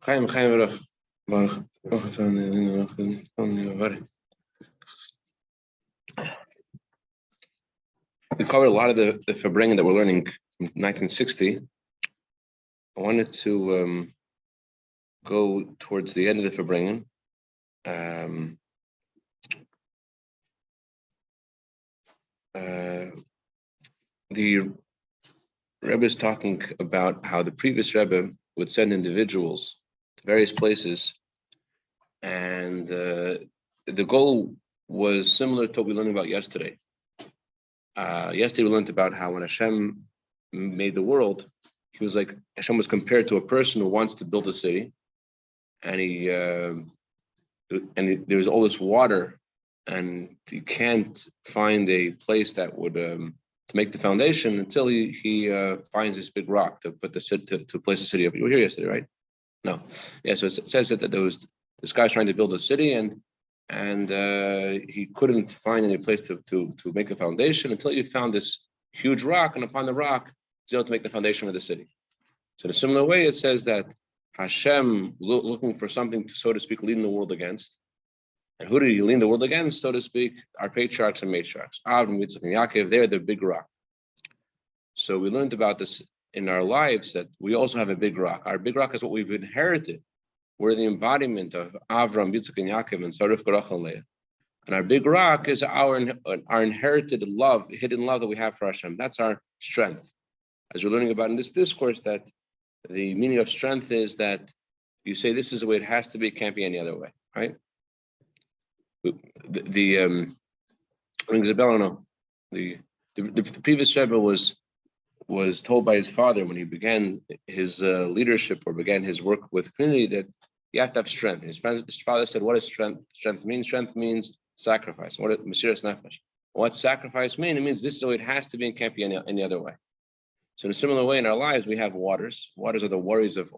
Chaim Baruch. Baruch. We covered a lot of the Farbrengen that we're learning from 1960. I wanted to go towards the end of the Farbrengen. The Rebbe is talking about how the previous Rebbe would send individuals to various places, and the goal was similar to what we learned about yesterday. Yesterday we learned about how when Hashem made the world, he was like, Hashem was compared to a person who wants to build a city, and there was all this water, and he can't find a place that would to make the foundation until he finds this big rock to put to place the city up. You were here yesterday, right? No. Yeah. So it says that there was this guy's trying to build a city, and he couldn't find any place to make a foundation until he found this huge rock, and upon the rock, he's able to make the foundation of the city. So in a similar way, it says that Hashem looking for something to, so to speak, lean the world against. And who did he lean the world against, so to speak? Our patriarchs and matriarchs. Abraham, Yitzchak, and Yaakov, they're the big rock. So we learned about this in our lives, that we also have a big rock. Our big rock is what we've inherited. We're the embodiment of Avraham, Yitzchak, and Yaakov, and Sarif, Rachel, and Leah. And our big rock is our inherited love, hidden love that we have for Hashem. That's our strength. As we're learning about in this discourse, that the meaning of strength is that you say this is the way it has to be, it can't be any other way, right? The previous Rebbe was told by his father when he began his leadership or began his work with the community that you have to have strength. His father said, "What does strength? Strength means? Strength means sacrifice. What does Mesiras Nefesh? What sacrifice mean? It means this is the way it has to be and can't be any other way." So in a similar way, in our lives, we have waters. Waters are the worries of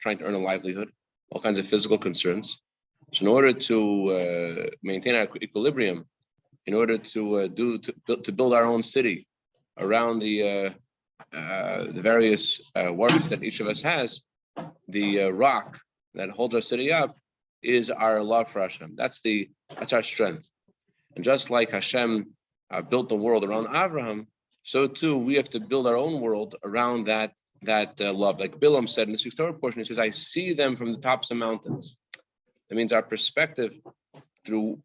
trying to earn a livelihood, all kinds of physical concerns. So in order to maintain our equilibrium, in order to build our own city around the various worries that each of us has, the rock that holds our city up is our love for Hashem. That's our strength. And just like Hashem built the world around Abraham, so too we have to build our own world around that love. Like Bilam said in this week's Torah portion, he says, "I see them from the tops of mountains." That means our perspective through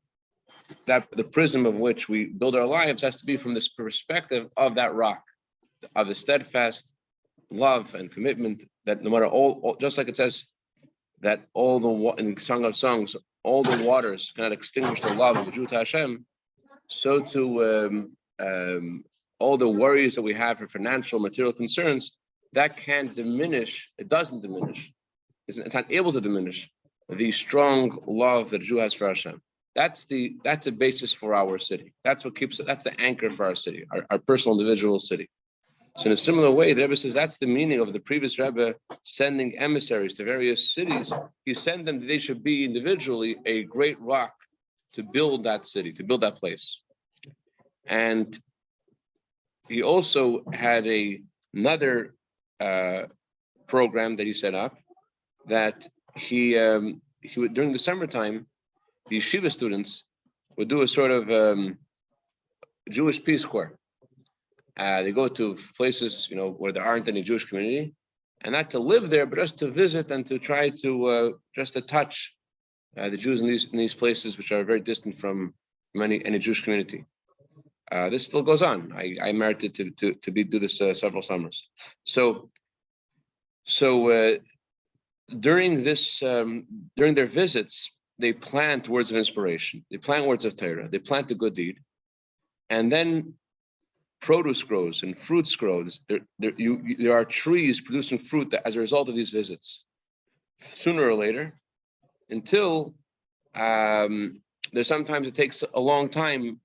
the prism of which we build our lives has to be from this perspective of that rock, of the steadfast love and commitment that no matter all just like it says that in Song of Songs, all the waters cannot extinguish the love of the Jew to Hashem, so too all the worries that we have for financial, material concerns, that can't diminish, it doesn't diminish, it's not able to diminish the strong love that a Jew has for Hashem. That's a basis for our city. That's what keeps it, that's the anchor for our city, our personal individual city. So in a similar way, the Rebbe says that's the meaning of the previous Rebbe sending emissaries to various cities. He sent them that they should be individually a great rock to build that city, to build that place. And he also had another program that he set up, that he would, during the summertime, the yeshiva students would do a sort of Jewish Peace Corps. They go to places, where there aren't any Jewish community, and not to live there, but just to visit and to try to just to touch the Jews in these places which are very distant from any Jewish community. This still goes on. I merited to do this several summers. So during their visits, they plant words of inspiration. They plant words of Torah. They plant a good deed, and then produce grows and fruits grows. There are trees producing fruit as a result of these visits. Sooner or later, until sometimes it takes a long time.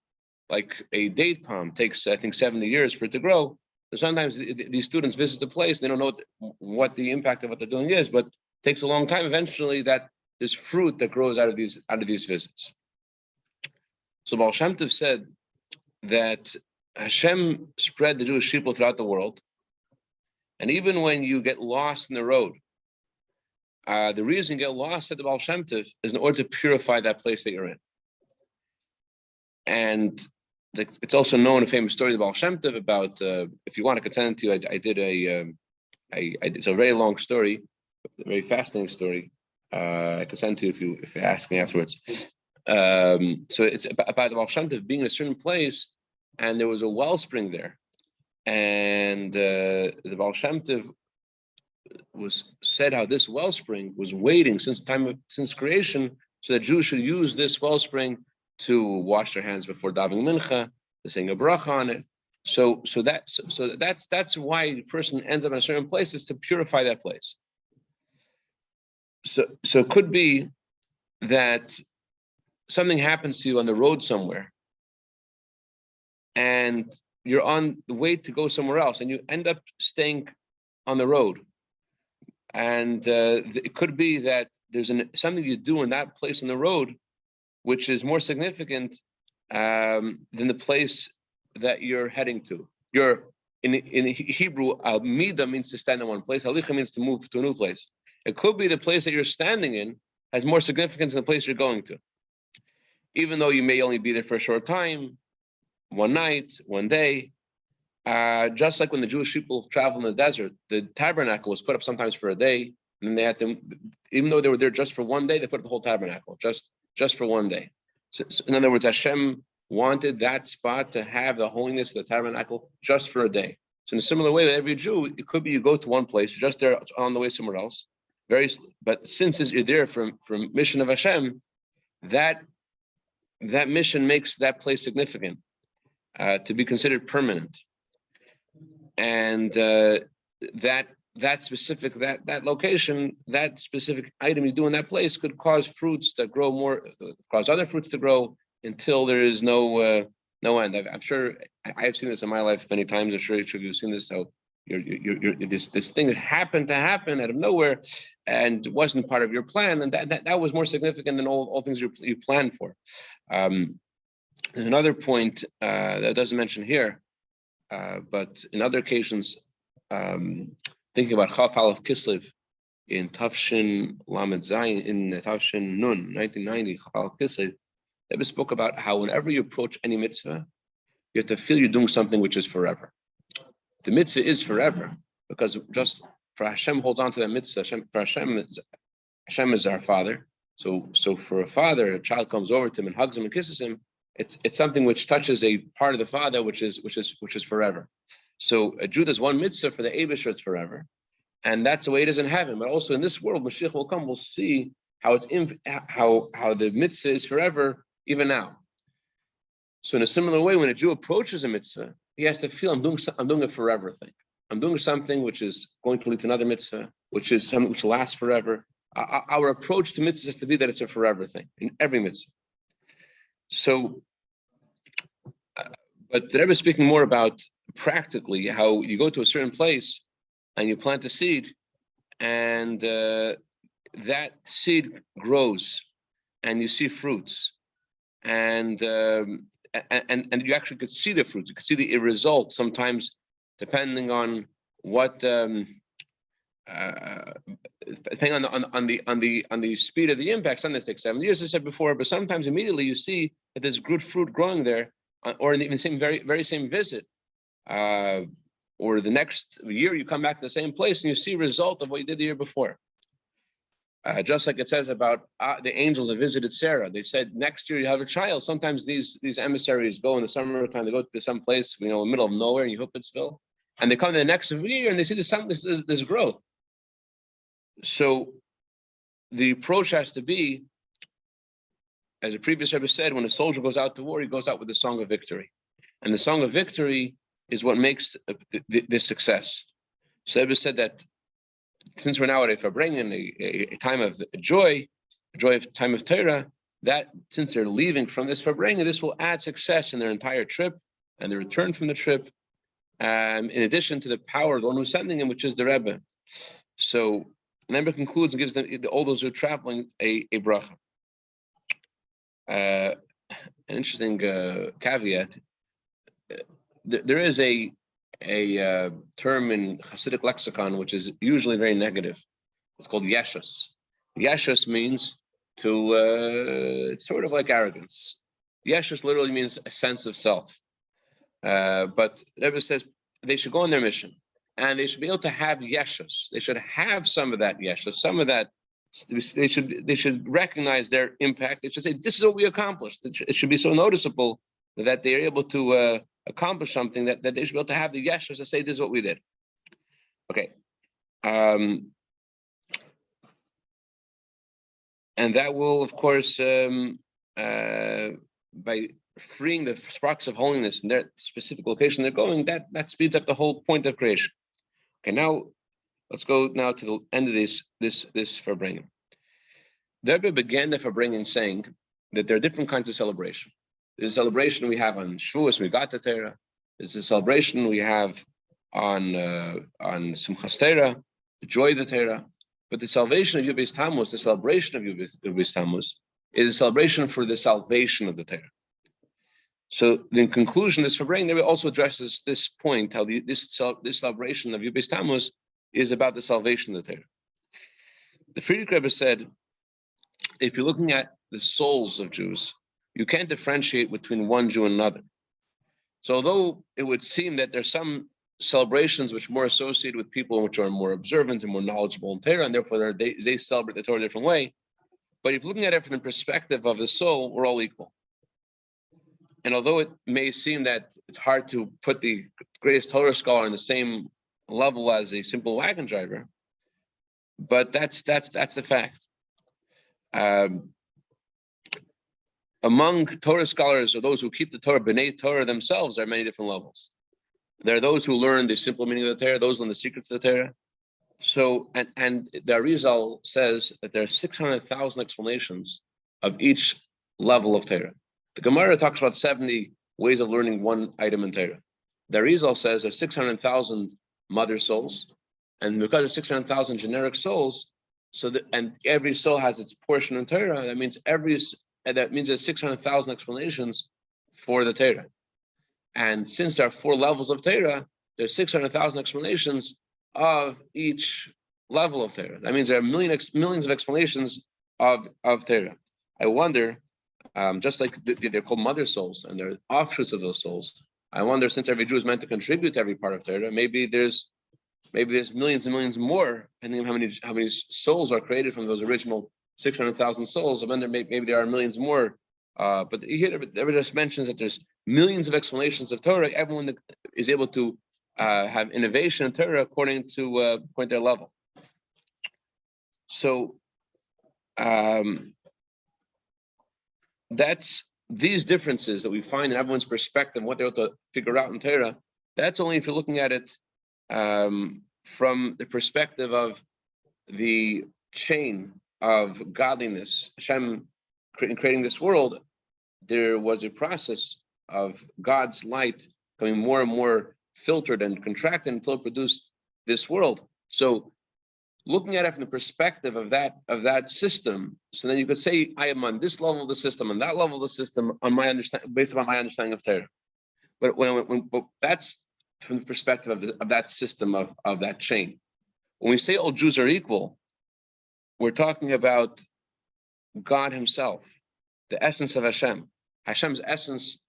Like a date palm takes, I think, 70 years for it to grow. So sometimes these students visit the place, they don't know what the impact of what they're doing is, but it takes a long time. Eventually, that there's fruit that grows out of these visits. So Baal Shem Tov said that Hashem spread the Jewish people throughout the world, and even when you get lost in the road, The reason you get lost at the Baal Shem Tov is in order to purify that place that you're in. And it's also known, a famous story of the Baal Shem Tov about, if you want, I could send it to you. I did it's a very long story, a very fascinating story. I could send it to you if you ask me afterwards. So it's about the Baal Shem Tov being in a certain place, and there was a wellspring there. And the Baal Shem Tov was said how this wellspring was waiting since creation, so that Jews should use this wellspring to wash their hands before davening mincha, to sing a bracha on it. So that's why a person ends up in a certain place, is to purify that place. So it could be that something happens to you on the road somewhere, and you're on the way to go somewhere else, and you end up staying on the road. And it could be that there's something you do in that place on the road which is more significant than the place that you're heading to. You're in Hebrew, al-mida means to stand in one place. Halicha means to move to a new place. It could be the place that you're standing in has more significance than the place you're going to. Even though you may only be there for a short time, one night, one day. Just like when the Jewish people traveled in the desert, the tabernacle was put up sometimes for a day, and then they had to, even though they were there just for one day, they put up the whole tabernacle just for one day. So in other words, Hashem wanted that spot to have the holiness of the tabernacle just for a day. So in a similar way, that every Jew, it could be you go to one place, you're just there on the way somewhere else. But since you're there from mission of Hashem, that mission makes that place significant, to be considered permanent. And that specific location, that specific item you do in that place could cause fruits that grow more, cause other fruits to grow until there is no end. I'm sure I've seen this in my life many times. I'm sure you've seen this. So this thing that happened to happen out of nowhere, and wasn't part of your plan, and that was more significant than all things you planned for. There's another point that doesn't mention here. But in other occasions, thinking about Chaf Aleph Kislev in Tafshin Lamed Zayin, in Tafshin Nun, 1990, Chaf Aleph Kislev, they spoke about how whenever you approach any mitzvah, you have to feel you're doing something which is forever. The mitzvah is forever, because just for Hashem holds on to that mitzvah. Hashem is our father. So for a father, a child comes over to him and hugs him and kisses him. It's something which touches a part of the Father, which is forever. So a Jew does one mitzvah for the Eibusher, it's forever, and that's the way it is in heaven. But also in this world, Mashiach will come. We'll see how how the mitzvah is forever even now. So in a similar way, when a Jew approaches a mitzvah, he has to feel I'm doing a forever thing. I'm doing something which is going to lead to another mitzvah, which is something which lasts forever. Our approach to mitzvah has to be that it's a forever thing in every mitzvah. So. But the Rebbe is speaking more about practically how you go to a certain place and you plant a seed, and that seed grows, and you see fruits, and you actually could see the fruits. You could see the result sometimes, depending on what, depending on the speed of the impact. Sometimes it takes 7 years, as I said before, but sometimes immediately you see that there's good fruit growing there. Or in the same very same visit, or the next year you come back to the same place and you see a result of what you did the year before. Just like it says about the angels that visited Sarah, they said next year you have a child. Sometimes these emissaries go in the summertime. They go to some place, in the middle of nowhere in Yehupitzville, and they come to the next year and they see this growth. So the approach has to be, as a previous Rebbe said, when a soldier goes out to war, he goes out with the song of victory. And the song of victory is what makes this success. So Rebbe said that since we're now at a Farbrengen, a time of joy, time of Torah, that since they're leaving from this Farbrengen, this will add success in their entire trip and the return from the trip, in addition to the power of the one who's sending him, which is the Rebbe. So the Rebbe concludes and gives them, all those who are traveling, a bracha. An interesting caveat. There is a term in Hasidic lexicon which is usually very negative. It's called yeshus. Yeshus means to, it's sort of like arrogance. Yeshus literally means a sense of self. But Rebbe says they should go on their mission, and they should be able to have Yeshus. They should have some of that Yeshus, some of that. They should recognize their impact. They should say, "This is what we accomplished." It should be so noticeable that they are able to accomplish something, that they should be able to have the Yeshus to say, "This is what we did." Okay. And that will, of course, by freeing the sparks of holiness in their specific location they're going, that speeds up the whole point of creation. Okay, now let's go now to the end of this Farbrengen. The Rebbe began the Farbrengen saying that there are different kinds of celebration. There's a celebration we have on Shavuos, we got the Torah. There's a celebration we have on Simchas Torah, the joy of the Torah. But the salvation of Bais Taamuz, the celebration of Bais Taamuz, is a celebration for the salvation of the Torah. So, in conclusion, this Farbrengen there also addresses this point: how this celebration of Bais Taamuz is about the salvation of the Torah. The Friedrich Rebbe said, if you're looking at the souls of Jews, you can't differentiate between one Jew and another. So, although it would seem that there's some celebrations which are more associated with people which are more observant and more knowledgeable in Torah, and therefore they celebrate the Torah a different way. But if you're looking at it from the perspective of the soul, we're all equal. And although it may seem that it's hard to put the greatest Torah scholar on the same level as a simple wagon driver, but that's a fact. Among Torah scholars, or those who keep the Torah, B'nai Torah themselves, there are many different levels. There are those who learn the simple meaning of the Torah, those who learn the secrets of the Torah. So, and the Arizal says that there are 600,000 explanations of each level of Torah. The Gemara talks about 70 ways of learning one item in Torah. The Arizal says there's 600,000 mother souls, and because of 600,000 generic souls, and every soul has its portion in Torah. That means there's 600,000 explanations for the Torah. And since there are 4 levels of Torah, there's 600,000 explanations of each level of Torah. That means there are millions of explanations of Torah. I wonder, just like they're called mother souls and they're offshoots of those souls, I wonder, since every Jew is meant to contribute to every part of Torah, maybe there's millions and millions more, depending on how many souls are created from those original 600,000 souls. And then maybe there are millions more. But here, it just mentions that there's millions of explanations of Torah. Everyone is able to have innovation in Torah according to their level. So that's these differences that we find in everyone's perspective, what they're able to figure out in Torah. That's only if you're looking at it from the perspective of the chain of godliness. Hashem, in creating this world, there was a process of God's light becoming more and more filtered and contracted until it produced this world. So looking at it from the perspective of that system, so then you could say, I am on this level of the system, on that level of the system, on my understanding, based upon my understanding of Torah. But but that's from the perspective of that system of that chain. When we say all Jews are equal, we're talking about God Himself, the essence of Hashem. Hashem's essence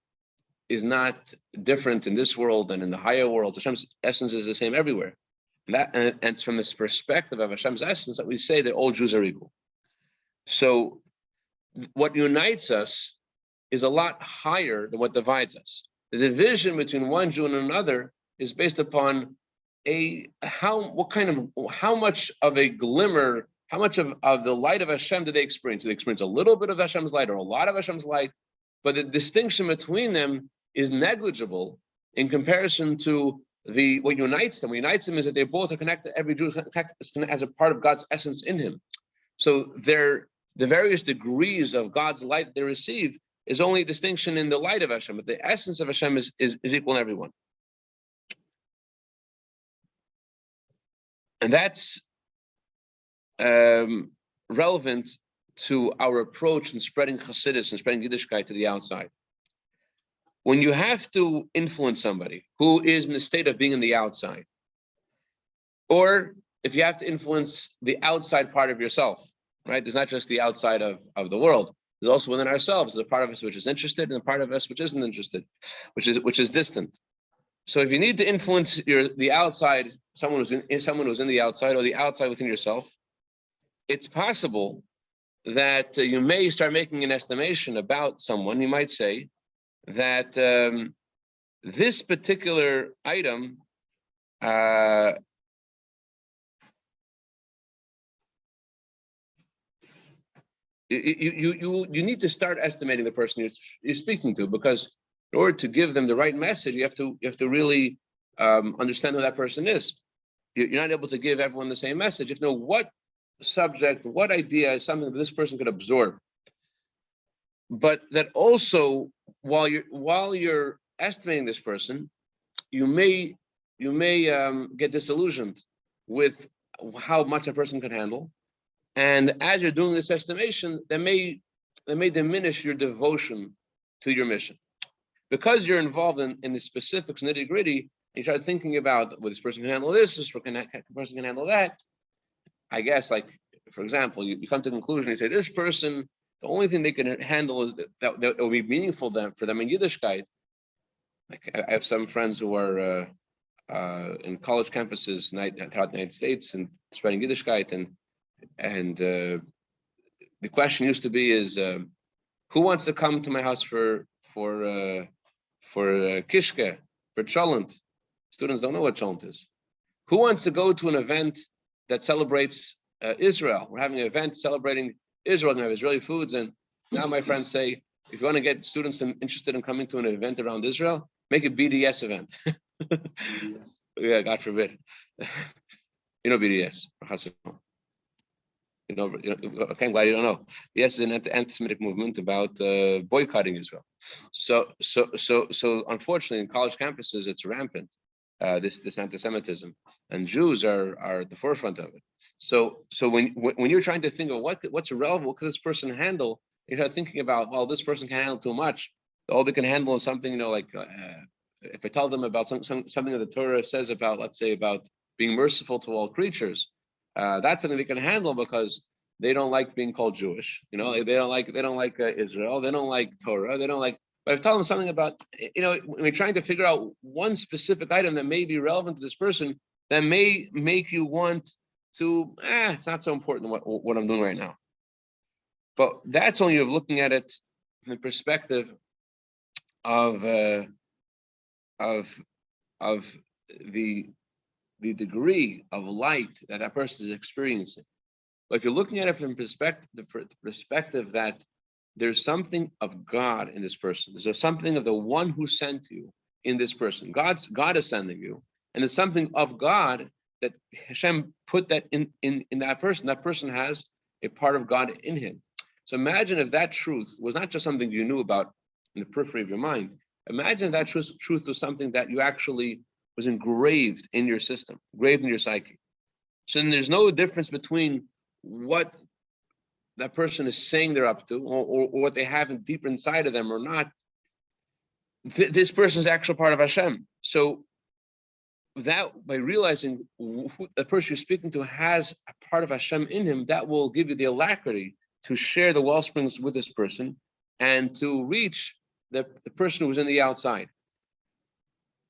is not different in this world and in the higher world. Hashem's essence is the same everywhere. And it's from this perspective of Hashem's essence that we say that all Jews are equal. So what unites us is a lot higher than what divides us. The division between one Jew and another is based upon how much of a glimmer, how much of the light of Hashem do they experience? Do they experience a little bit of Hashem's light or a lot of Hashem's light? But the distinction between them is negligible in comparison to what unites them. What unites them is that they both are connected. Every Jew has a part of God's essence in him. So the various degrees of God's light they receive is only a distinction in the light of Hashem, but the essence of Hashem is equal in everyone. And that's relevant to our approach in spreading Chassidus and spreading Yiddishkeit to the outside. When you have to influence somebody who is in the state of being in the outside, or if you have to influence the outside part of yourself, right? There's not just the outside of the world. There's also within ourselves. There's a part of us which is interested, and a part of us which isn't interested, which is distant. So if you need to influence the outside, someone who's in the outside, or the outside within yourself, it's possible that you may start making an estimation about someone. You might say that this particular item you need to start estimating the person you're speaking to, because in order to give them the right message, you have to really understand who that person is. You're not able to give everyone the same message. You have to know what subject, what idea is something that this person could absorb. But that also, while you're estimating this person, you may get disillusioned with how much a person can handle. And as you're doing this estimation, that may diminish your devotion to your mission. Because you're involved in the specifics, nitty-gritty, you start thinking about, well, this person can handle this person can handle that. I guess, like, for example, you come to the conclusion, you say, this person, the only thing they can handle is that will be meaningful for them in Yiddishkeit. Like, I have some friends who are in college campuses throughout the United States and spreading Yiddishkeit, and the question used to be is, who wants to come to my house for kishke, for cholent? Students don't know what cholent is. Who wants to go to an event that celebrates Israel? We're having an event celebrating Israel, and have Israeli foods. And now my friends say, if you want to get students interested in coming to an event around Israel, make a BDS event. Yeah, God forbid. You know BDS. Okay, I'm glad you don't know. Yes, it's an anti-Semitic movement about boycotting Israel. So unfortunately, in college campuses, it's rampant. This anti-Semitism, and Jews are at the forefront of it. So when you're trying to think of what's relevant, what could this person handle, you start thinking about, well, this person can handle too much. All they can handle is something, like if I tell them about something that the Torah says about, let's say, about being merciful to all creatures, that's something they can handle because they don't like being called Jewish. They don't like Israel. They don't like Torah. They don't like. But if I tell them something about, when we're trying to figure out one specific item that may be relevant to this person, that may make you want to, it's not so important what I'm doing right now. But that's only of looking at it from the perspective of the degree of light that person is experiencing. But if you're looking at it from the perspective that there's something of God in this person, there's something of the one who sent you in this person. God is sending you, and there's something of God that Hashem put that in that person. That person has a part of God in him. So imagine if that truth was not just something you knew about in the periphery of your mind. Imagine if that truth was something that you actually was engraved in your system, engraved in your psyche. So then there's no difference between what that person is saying they're up to, or what they have deeper inside of them or not. This person is actual part of Hashem. So that, by realizing the person you're speaking to has a part of Hashem in him, that will give you the alacrity to share the well springs with this person and to reach the person who's in the outside.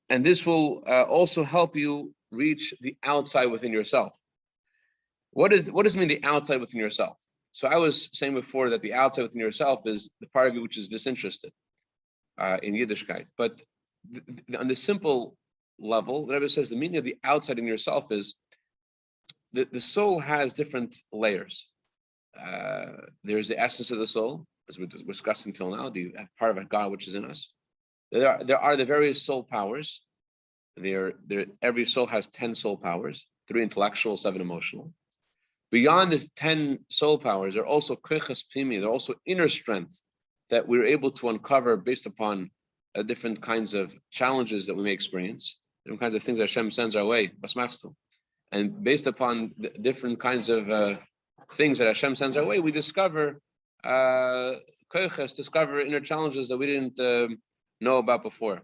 And this will also help you reach the outside within yourself. What does it mean, the outside within yourself? So I was saying before that the outside within yourself is the part of you which is disinterested in Yiddishkeit. But on the simple level, the Rebbe says the meaning of the outside in yourself is the soul has different layers. There's the essence of the soul, as we're discussing till now, the part of God which is in us. There are the various soul powers. Every soul has 10 soul powers, 3 intellectual, 7 emotional. Beyond this 10 soul powers, there are also kochas pimi, there are also inner strength that we're able to uncover based upon different kinds of challenges that we may experience, different kinds of things that Hashem sends our way, and based upon the different kinds of things that Hashem sends our way, we discover kochas, discover inner challenges that we didn't know about before.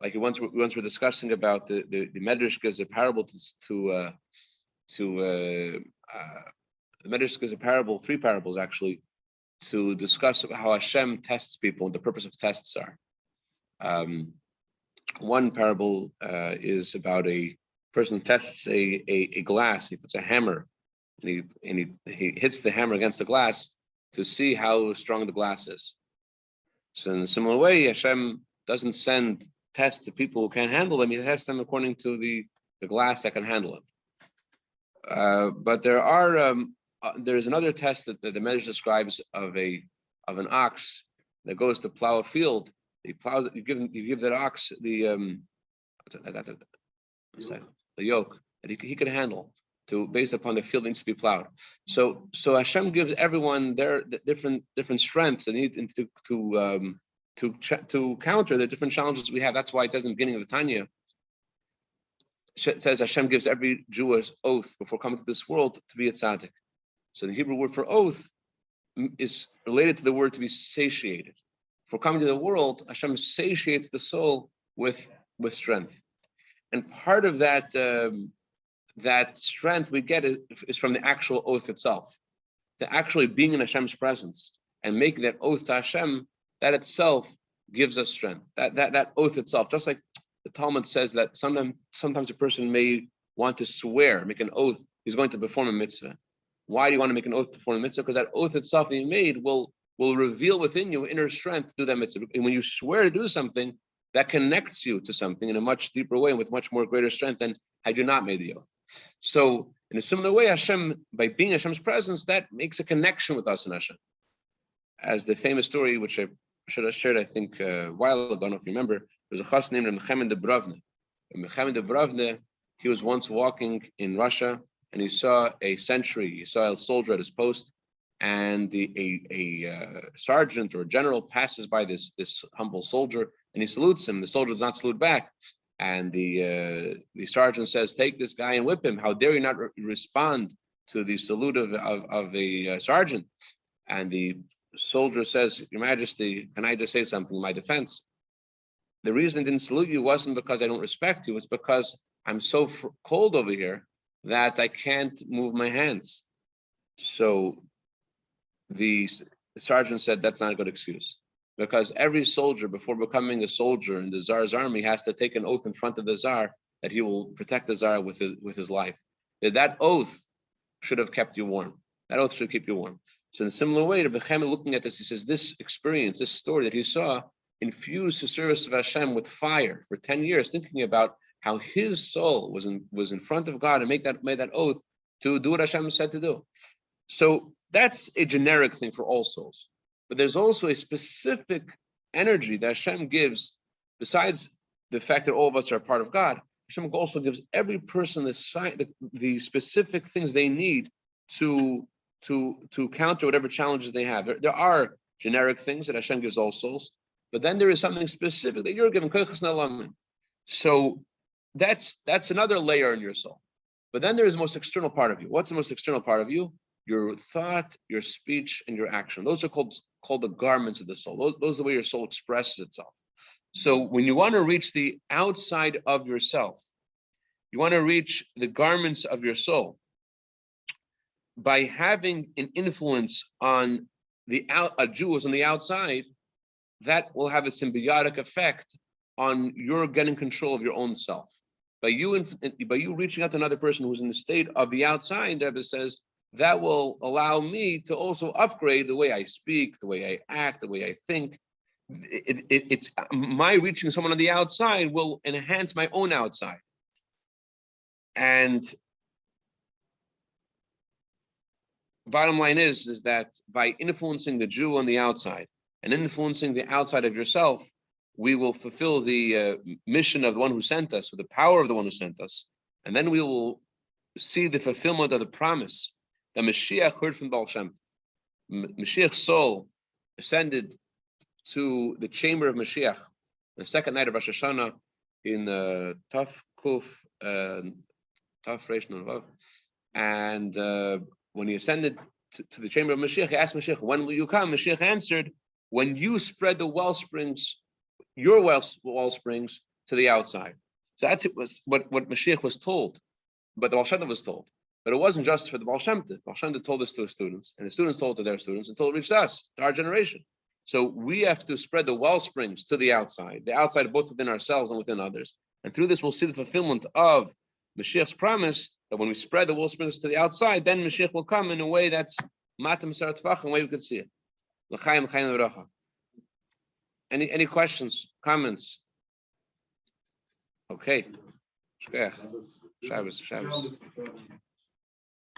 Like once we're discussing about the Medrash gives a parable to The Medrash gives a parable, three parables actually, to discuss how Hashem tests people and the purpose of tests are. One parable is about a person who tests a glass. He puts a hammer and he hits the hammer against the glass to see how strong the glass is. So in a similar way, Hashem doesn't send tests to people who can't handle them. He tests them according to the glass that can handle it. But there's another test that the Medrash describes of an ox that goes to plow a field. He plows it. You give that ox the yoke that he could handle based upon the field that needs to be plowed. So Hashem gives everyone their different strengths and to counter the different challenges we have. That's why it says in the beginning of the Tanya, it says Hashem gives every Jew an oath before coming to this world to be a tzaddik. So the Hebrew word for oath is related to the word to be satiated. For coming to the world, Hashem satiates the soul with strength, and part of that strength we get is from the actual oath itself. The actually being in Hashem's presence and making that oath to Hashem, that itself gives us strength. That oath itself, just like the Talmud says that sometimes a person may want to swear, make an oath, he's going to perform a mitzvah. Why do you want to make an oath to perform a mitzvah? Because that oath itself that you made will reveal within you inner strength to do that mitzvah. And when you swear to do something, that connects you to something in a much deeper way and with much more greater strength than had you not made the oath. So in a similar way, Hashem, by being Hashem's presence, that makes a connection with us in Hashem. As the famous story, which I should have shared, I think, a while ago, I don't know if you remember, there was a chas named Mechamed de Bravne. Mechamed de Bravne, he was once walking in Russia, and he saw a sentry, he saw a soldier at his post, and a sergeant or a general passes by this humble soldier, and he salutes him. The soldier does not salute back. And the sergeant says, "Take this guy and whip him. How dare you not respond to the salute of a sergeant?" And the soldier says, "Your Majesty, can I just say something in my defense? The reason I didn't salute you wasn't because I don't respect you. It's because I'm so cold over here that I can't move my hands." So the sergeant said, "That's not a good excuse. Because every soldier, before becoming a soldier in the Tsar's army, has to take an oath in front of the Tsar that he will protect the Tsar with his life. That oath should have kept you warm. That oath should keep you warm." So in a similar way, Rebbe Chaim, looking at this, he says, this experience, this story that he saw, infused the service of Hashem with fire for 10 years, thinking about how his soul was in front of God and made that oath to do what Hashem said to do. So that's a generic thing for all souls. But there's also a specific energy that Hashem gives, besides the fact that all of us are part of God. Hashem also gives every person the specific things they need to counter whatever challenges they have. There are generic things that Hashem gives all souls, but then there is something specific that you're given. So that's another layer in your soul. But then there is the most external part of you. What's the most external part of you? Your thought, your speech, and your action. Those are called the garments of the soul. Those are the way your soul expresses itself. So when you want to reach the outside of yourself, you want to reach the garments of your soul by having an influence on a Jew who's on the outside. That will have a symbiotic effect on your getting control of your own self. By you reaching out to another person who's in the state of the outside, Rebbe says, that will allow me to also upgrade the way I speak, the way I act, the way I think. It's my reaching someone on the outside will enhance my own outside. And bottom line is that by influencing the Jew on the outside and influencing the outside of yourself, we will fulfill the mission of the one who sent us, with the power of the one who sent us. And then we will see the fulfillment of the promise that Mashiach heard from Baal Shem Tov. Mashiach's soul ascended to the chamber of Mashiach the second night of Rosh Hashanah in Taf Kuf, Taf Reish Nun Vav. And when he ascended to the chamber of Mashiach, he asked Mashiach, "When will you come?" Mashiach answered, "When you spread the wellsprings, your wellsprings, to the outside." So that's what Mashiach was told, but the Baal Shem Tov was told. But it wasn't just for the Baal Shem Tov. Baal Shem Tov told this to his students, and the students told it to their students until it reached us, to our generation. So we have to spread the well springs to the outside both within ourselves and within others. And through this, we'll see the fulfillment of Mashiach's promise that when we spread the well springs to the outside, then Mashiach will come in a way that's matam sarat tvach, in a way we could see it. L'chaim, l'chaim l'bracha. Any questions, comments? Okay. Shabbos.